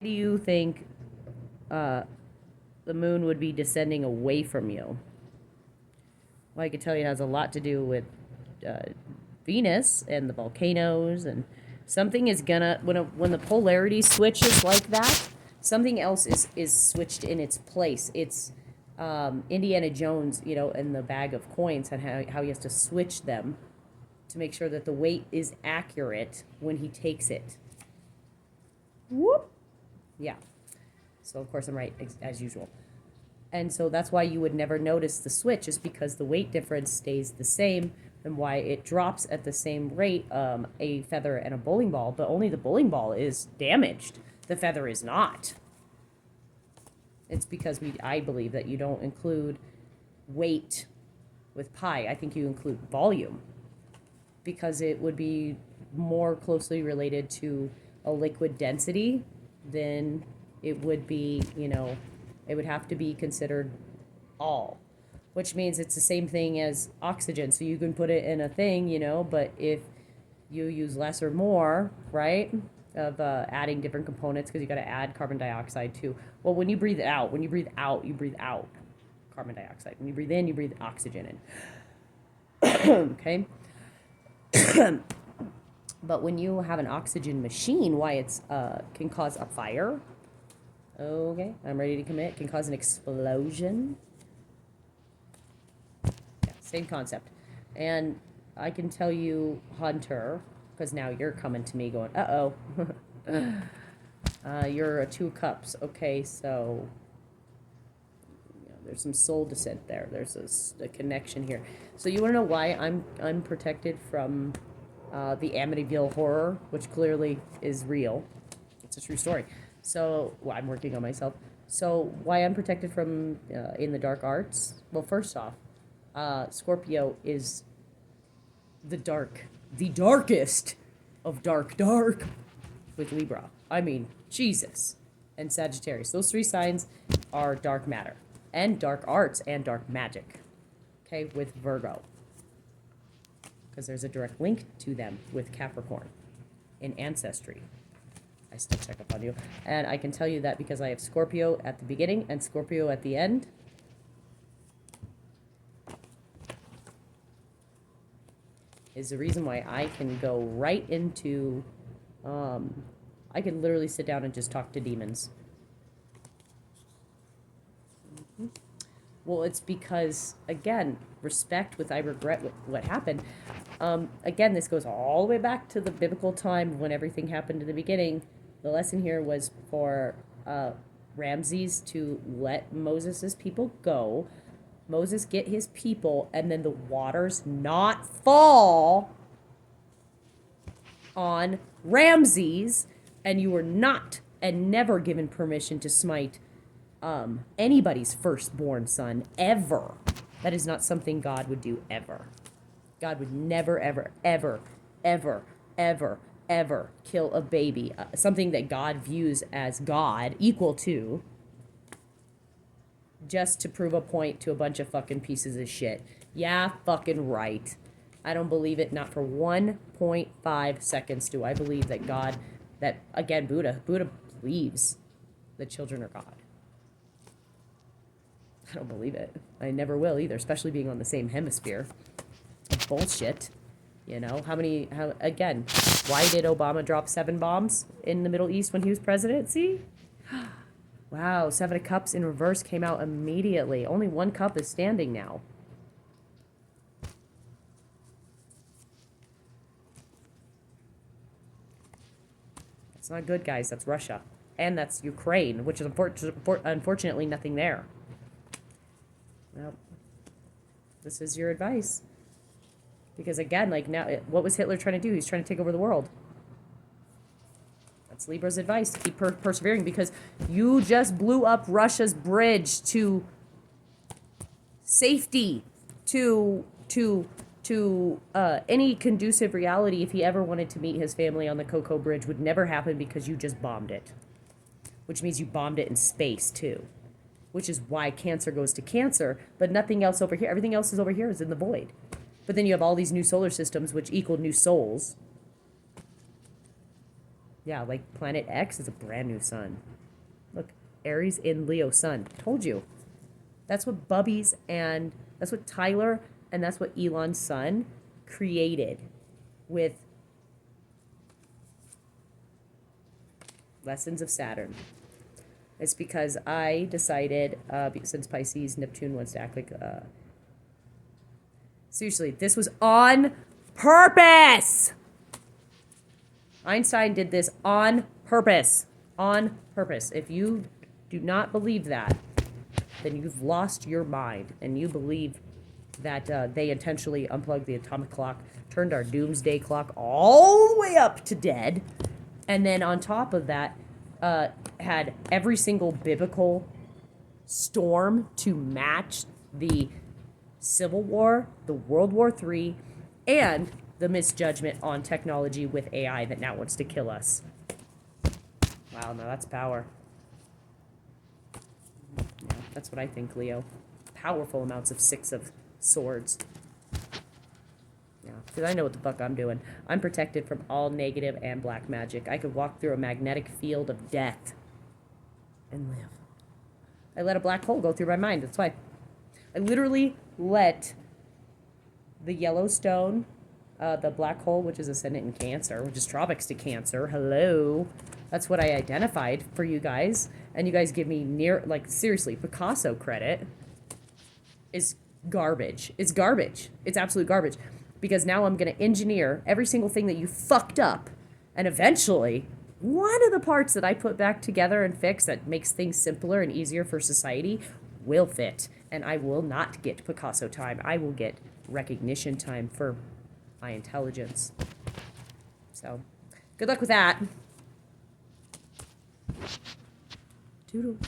do you think uh, the moon would be descending away from you? Well, I can tell you it has a lot to do with uh, Venus and the volcanoes, and something is gonna when the polarity switches like that, something else is switched in its place. It's Indiana Jones, in the bag of coins, and how he has to switch them to make sure that the weight is accurate when he takes it. Whoop. Yeah. So of course I'm right as usual. And so that's why you would never notice the switch, is because the weight difference stays the same, and why it drops at the same rate, a feather and a bowling ball, but only the bowling ball is damaged. The feather is not. It's because I believe that you don't include weight with pi. I think you include volume, because it would be more closely related to a liquid density than it would be, it would have to be considered all, which means it's the same thing as oxygen. So you can put it in a thing, but if you use less or more, right, of adding different components, because you got to add carbon dioxide too. Well, when you breathe out, you breathe out carbon dioxide. When you breathe in, you breathe oxygen in. Okay? But when you have an oxygen machine, why it's can cause a fire. Okay, I'm ready to commit. Can cause an explosion. Yeah, same concept. And I can tell you, Hunter, because now you're coming to me going, uh-oh. You're a 2 cups. Okay, so there's some soul descent there. There's a connection here. So you want to know why I'm protected from the Amityville horror, which clearly is real. It's a true story. So, well, I'm working on myself. So, why I'm protected from in the dark arts? Well, first off, Scorpio is the darkest of dark with Libra. I mean, Jesus. And Sagittarius. Those 3 signs are dark matter and dark arts and dark magic. Okay, with Virgo, because there's a direct link to them with Capricorn in ancestry. I still check up on you. And I can tell you that because I have Scorpio at the beginning and Scorpio at the end. Is the reason why I can go right into, I can literally sit down and just talk to demons. Well, it's because, again, respect with I regret what happened. Again, this goes all the way back to the biblical time when everything happened in the beginning. The lesson here was for Ramses to let Moses' people go. Moses get his people, and then the waters not fall on Ramses, and you were not and never given permission to smite anybody's firstborn son ever. That is not something God would do ever. God would never, ever, ever, ever, ever, ever kill a baby. Something that God views as God, equal to, just to prove a point to a bunch of fucking pieces of shit. Yeah, fucking right. I don't believe it, not for 1.5 seconds do I believe that God, that, again, Buddha believes that children are God. I don't believe it. I never will either, especially being on the same hemisphere. Bullshit. Again, why did Obama drop 7 bombs in the Middle East when he was president? See? Wow, 7 of Cups in reverse came out immediately. Only 1 cup is standing now. That's not good, guys. That's Russia. And that's Ukraine, which is unfortunately nothing there. Well, this is your advice. Because again, like now, what was Hitler trying to do? He's trying to take over the world. That's Libra's advice. Keep persevering, because you just blew up Russia's bridge to safety, to any conducive reality. If he ever wanted to meet his family on the Cocoa Bridge, would never happen because you just bombed it. Which means you bombed it in space too. Which is why Cancer goes to Cancer, but nothing else over here. Everything else is over here is in the void. But then you have all these new solar systems, which equal new souls. Yeah, like Planet X is a brand new sun. Look, Aries in Leo sun. Told you. That's what Bubby's and that's what Tyler and that's what Elon's son created with Lessons of Saturn. It's because I decided, since Pisces, Neptune wants to act like. Seriously, this was on purpose! Einstein did this on purpose. On purpose. If you do not believe that, then you've lost your mind and you believe that they intentionally unplugged the atomic clock, turned our doomsday clock all the way up to dead, and then on top of that, had every single biblical storm to match the Civil War, the World War III, and the misjudgment on technology with AI that now wants to kill us. Wow, now that's power. Yeah, that's what I think, Leo. Powerful amounts of Six of Swords. Yeah, because I know what the fuck I'm doing. I'm protected from all negative and black magic. I could walk through a magnetic field of death and live. I let a black hole go through my mind. That's why. I literally let the Yellowstone, the black hole, which is ascendant in Cancer, which is tropics to Cancer. Hello. That's what I identified for you guys. And you guys give me seriously, Picasso credit is garbage. It's garbage. It's absolute garbage. Because now I'm going to engineer every single thing that you fucked up. And eventually, one of the parts that I put back together and fix that makes things simpler and easier for society will fit. And I will not get Picasso time. I will get recognition time for my intelligence. So, good luck with that. Toodles.